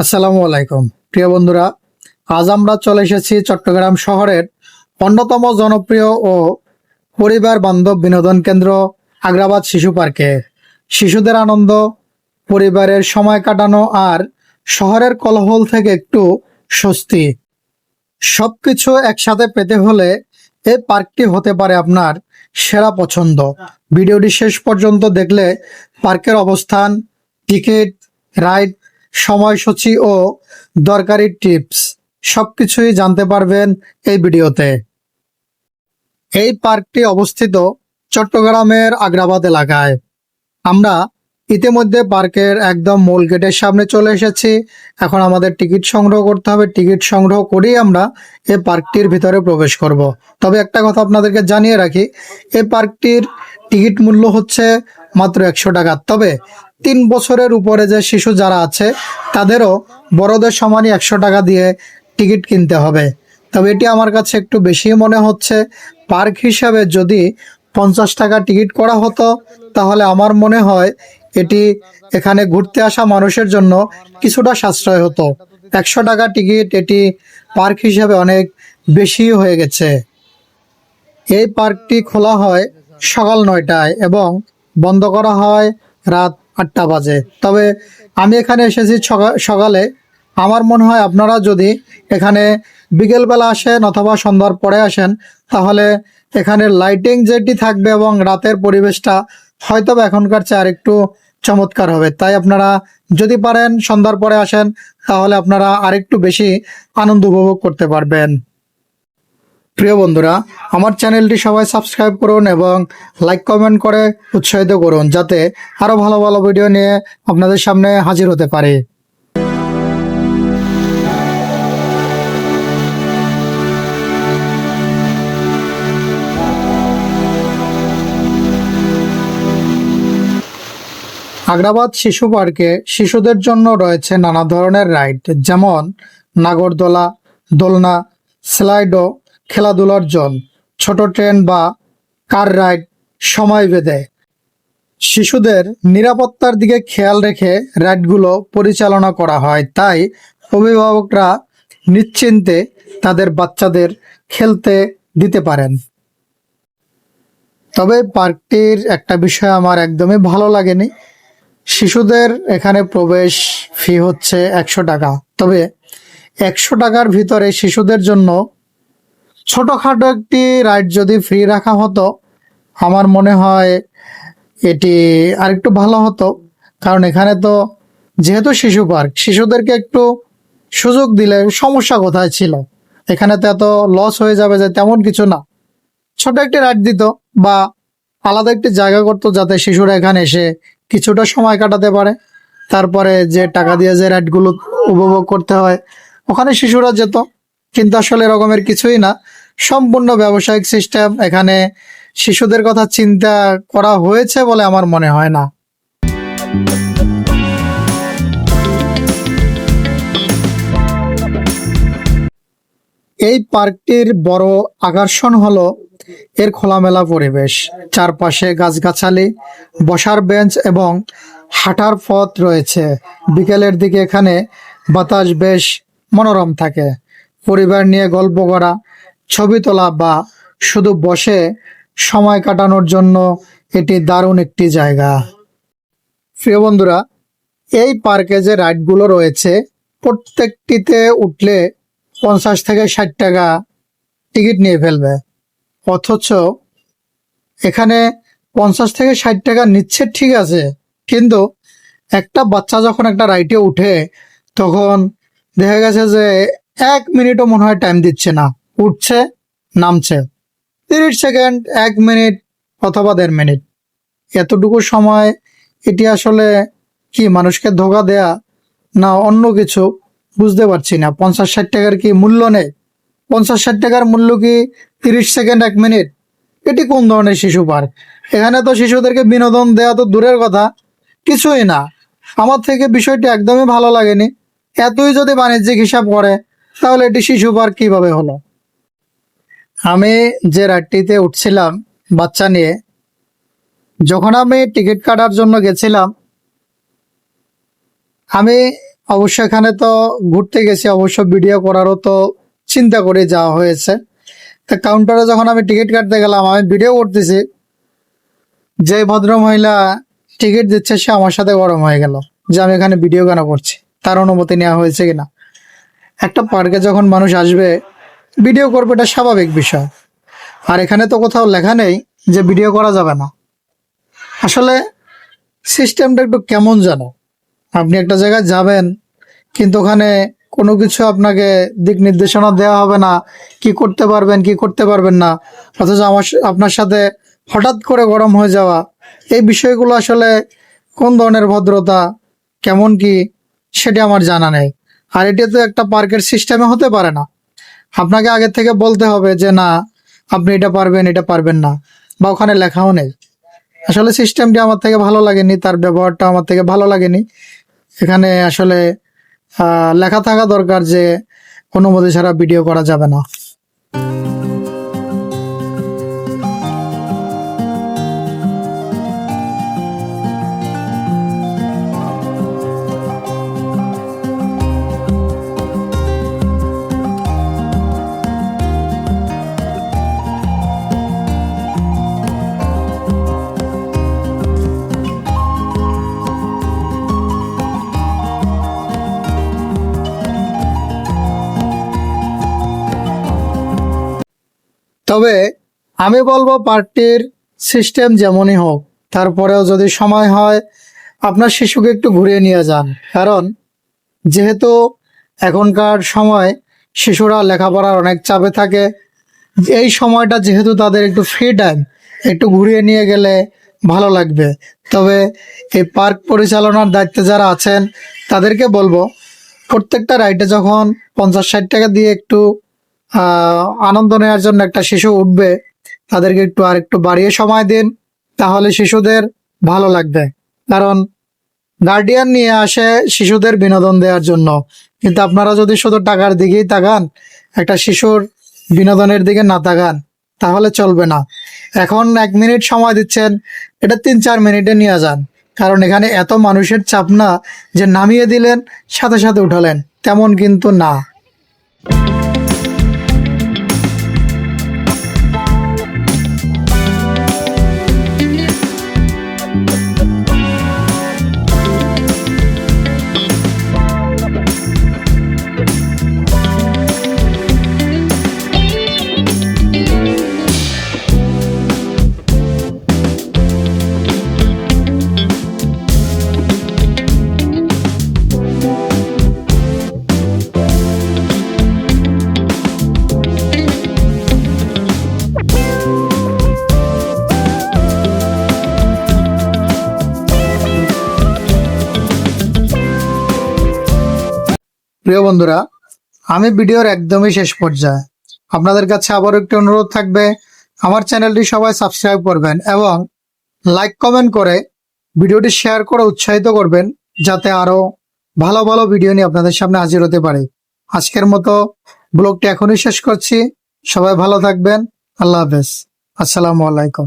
আসসালামু আলাইকুম প্রিয় বন্ধুরা, আজ আমরা চলে এসেছি চট্টগ্রাম শহরের অন্যতম জনপ্রিয় ও পরিবার বান্ধব বিনোদন কেন্দ্র আগ্রাবাদ শিশু পার্কে। শিশুদের আনন্দ, পরিবারের সময় কাটানো আর শহরের কোলাহল থেকে একটু স্বস্তি, সবকিছু একসাথে পেতে হলে এই পার্কটি হতে পারে আপনার সেরা পছন্দ। ভিডিওটি শেষ পর্যন্ত দেখলে পার্কের অবস্থান, টিকিট, রাইড, সময়সূচি ও দরকারি টিপস সবকিছুই জানতে পারবেন এই ভিডিওতে। এই পার্কটি অবস্থিত চট্টগ্রামের আগ্রাবাদ এলাকায়। আমরা ইতিমধ্যে পার্কের একদম মূল গেটের সামনে চলে এসেছি। এখন আমাদের টিকিট সংগ্রহ করতে হবে। টিকিট সংগ্রহ করেই আমরা এই পার্কটির ভিতরে প্রবেশ করব। তবে একটা কথা আপনাদেরকে জানিয়ে রাখি, এই পার্কটির টিকিট মূল্য হচ্ছে মাত্র 100 টাকা। তবে 3 বছরের উপরে যে শিশু যারা আছে তাদেরও বড়দের সমানই 100 টাকা দিয়ে টিকিট কিনতে হবে। তবে এটি আমার কাছে একটু বেশি মনে হচ্ছে। পার্ক হিসাবে যদি 50 টাকা টিকিট করা হতো তাহলে আমার মনে হয় এটি এখানে ঘুরতে আসা মানুষের জন্য কিছুটা সাশ্রয় হতো। 100 টাকা টিকিট এটি পার্ক হিসাবে অনেক বেশি হয়ে গেছে। এই পার্কটি খোলা হয় সকাল 9টায় এবং বন্ধ করা হয় রাত 8টা বাজে। তবে আমি এখানে এসেছি সকালে। আমার মনে হয় আপনারা যদি এখানে বিকেলবেলা আসেন অথবা সন্ধ্যার পরে আসেন তাহলে এখানের লাইটিং যেটি থাকবে এবং রাতের পরিবেশটা হয়তো এখনকার চেয়ে আরেকটু চমৎকার হবে। তাই আপনারা যদি পারেন সন্ধ্যার পরে আসেন তাহলে আপনারা আরেকটু বেশি আনন্দ উপভোগ করতে পারবেন। প্রিয় বন্ধুরা, আমার চ্যানেলটি সবাই সাবস্ক্রাইব করুন এবং লাইক কমেন্ট করে উৎসাহিত করুন যাতে আরো ভালো ভালো ভিডিও নিয়ে আপনাদের সামনে হাজির হতে পারি। আগ্রাবাদ শিশু পার্কে শিশুদের জন্য রয়েছে নানা ধরনের রাইড, যেমন নাগরদোলা, দোলনা, স্লাইডো, খেলাধুলার জোন, ছোট ট্রেন বা কার রাইড সময় বেঁধে। শিশুদের নিরাপত্তার দিকে খেয়াল রেখে রাইডগুলো পরিচালনা করা হয়, তাই অভিভাবকরা নিশ্চিন্তে তাদের বাচ্চাদের খেলতে দিতে পারেন। তবে পার্কটির একটা বিষয় আমার একদমই ভালো লাগেনি। শিশুদের এখানে প্রবেশ ফি হচ্ছে 100 টাকা। তবে 100 টাকার ভিতরে শিশুদের জন্য ছোটখাটো একটি রাইড যদি ফ্রি রাখা হতো আমার মনে হয় এটি আরেকটু ভালো হতো। কারণ এখানে তো যেহেতু শিশু পার্ক, শিশুদেরকে একটু সুযোগ দিলে সমস্যা কোথায় ছিল। এখানে তো এত লস হয়ে যাবে যে তেমন কিছু না। ছোট একটি রাইড দিত বা আলাদা একটি জায়গা করতো যাতে শিশুরা এখানে এসে কিছুটা সময় কাটাতে পারে। তারপরে যে টাকা দিয়ে যে রাইডগুলো উপভোগ করতে হয় ওখানে শিশুরা যেত। কিন্তু আসলে এরকমের কিছুই না, সম্পূর্ণ ব্যবসায়িক সিস্টেম। এখানে শিশুদের কথা চিন্তা করা হয়েছে বলে আমার মনে হয় না। এই পার্কটির বড় আকর্ষণ হলো এর খোলামেলা পরিবেশ। চারপাশে গাছগাছালি, বসার বেঞ্চ এবং হাঁটার পথ রয়েছে। বিকেলের দিকে এখানে বাতাস বেশ মনোরম থাকে। পরিবার নিয়ে গল্প করা, ছবি তোলা বা শুধু বসে সময় কাটানোর জন্য এটি দারুণ একটি জায়গা। প্রিয় বন্ধুরা, এই পার্কে যে রাইডগুলো রয়েছে প্রত্যেকটিতে উঠলে 50 থেকে 60 টাকা টিকিট নিয়ে ফেলবে। অথচ এখানে 50 থেকে 60 টাকা নিচ্ছে ঠিক আছে, কিন্তু একটা বাচ্চা যখন একটা রাইডে উঠে তখন দেখা গেছে যে 1 মিনিটও মনে হয় টাইম দিচ্ছে না। উঠছে, নামছে, 30 সেকেন্ড, 1 মিনিট অথবা 1.5 মিনিট, এতটুকু সময় এটি আসলে কি মানুষকে ধোকা দেয়া না অন্য কিছু বুঝতে পারছি না। 50-60 টাকার কি মূল্য নেই? 50-60 টাকার মূল্য কি 30 সেকেন্ড, 1 মিনিট? এটি কোন ধরনের শিশু পার্ক? এখানে তো শিশুদেরকে বিনোদন দেওয়া তো দূরের কথা, কিছুই না। আমার থেকে বিষয়টি একদমই ভালো লাগেনি। এতই যদি বাণিজ্যিক হিসাব করে তাহলে এটি শিশু পার্ক কিভাবে হলো? আমি যে রাইডটিতে উঠছিলাম বাচ্চা নিয়ে, যখন আমি টিকিট কাটার জন্য গেছিলাম আমি অবশ্য এখানে তো ঘুরতে গেছি, অবশ্য ভিডিও করারও তো চিন্তা করে যাওয়া হয়েছে। তা কাউন্টারে যখন আমি টিকিট কাটতে গেলাম, আমি ভিডিও করতেছি, যে ভদ্র মহিলা টিকিট দিচ্ছে সে আমার সাথে গরম হয়ে গেল যে আমি এখানে ভিডিও কেন করছি, তার অনুমতি নেওয়া হয়েছে কিনা। একটা পার্কে যখন মানুষ আসবে ভিডিও করবে, এটা স্বাভাবিক বিষয়। আর এখানে তো কোথাও লেখা নেই যে ভিডিও করা যাবে না। আসলে সিস্টেমটা একটু কেমন জানো, আপনি একটা জায়গায় যাবেন কিন্তু ওখানে কোনো কিছু আপনাকে দিক নির্দেশনা দেওয়া হবে না, কি করতে পারবেন কি করতে পারবেন না, অথচ আপনার সাথে হঠাৎ করে গরম হয়ে যাওয়া, এই বিষয়গুলো আসলে কোন ধরনের ভদ্রতা, কেমন কি, সেটা আমার জানা নেই। আর এটা তো একটা পার্কের সিস্টেমে হতে পারে না। আপনাকে আগে থেকে বলতে হবে যে না, আপনি এটা পারবেন এটা পারবেন না, বা ওখানে লেখাও নেই। আসলে সিস্টেমটি আমার থেকে ভালো লাগেনি, তার ব্যবহারটা আমার থেকে ভালো লাগেনি। এখানে আসলে লেখা থাকা দরকার যে অনুমতি ছাড়া ভিডিও করা যাবে না। তবে আমি বলবো পার্কটির সিস্টেম যেমনই হোক, তারপরেও যদি সময় হয় আপনার শিশুকে একটু ঘুরিয়ে নিয়ে যান। কারণ যেহেতু এখনকার সময় শিশুরা লেখাপড়ার অনেক চাপে থাকে, এই সময়টা যেহেতু তাদের একটু ফ্রি টাইম, একটু ঘুরিয়ে নিয়ে গেলে ভালো লাগবে। তবে এই পার্ক পরিচালনার দায়িত্বে যারা আছেন তাদেরকে বলবো, প্রত্যেকটা রাইডে যখন 50-60 টাকা দিয়ে একটু আনন্দ নেওয়ার জন্য একটা শিশু উঠবে, তাদেরকে একটু আর একটু বাড়িয়ে সময় দিন, তাহলে শিশুদের ভালো লাগবে। কারণ গার্ডিয়ান নিয়ে আসে শিশুদের বিনোদন দেওয়ার জন্য, কিন্তু আপনারা যদি শুধু টাকার দিকেই তাকান, একটা শিশুর বিনোদনের দিকে না তাকান, তাহলে চলবে না। এখন 1 মিনিট সময় দিচ্ছেন, এটা 3-4 মিনিটে নিয়ে যান। কারণ এখানে এত মানুষের চাপ না যে নামিয়ে দিলেন সাথে সাথে উঠালেন, তেমন কিন্তু না। প্রিয় বন্ধুরা, আমি ভিডিওর একদমই শেষ পর্যায়ে, আপনাদের কাছে আবারও একটি অনুরোধ থাকবে, আমার চ্যানেলটি সবাই সাবস্ক্রাইব করবেন এবং লাইক কমেন্ট করে ভিডিওটি শেয়ার করে উৎসাহিত করবেন, যাতে আরো ভালো ভালো ভিডিও নিয়ে আপনাদের সামনে হাজির হতে পারে। আজকের মতো ব্লগটি এখনই শেষ করছি। সবাই ভালো থাকবেন। আল্লাহ হাফেজ। আসসালামু আলাইকুম।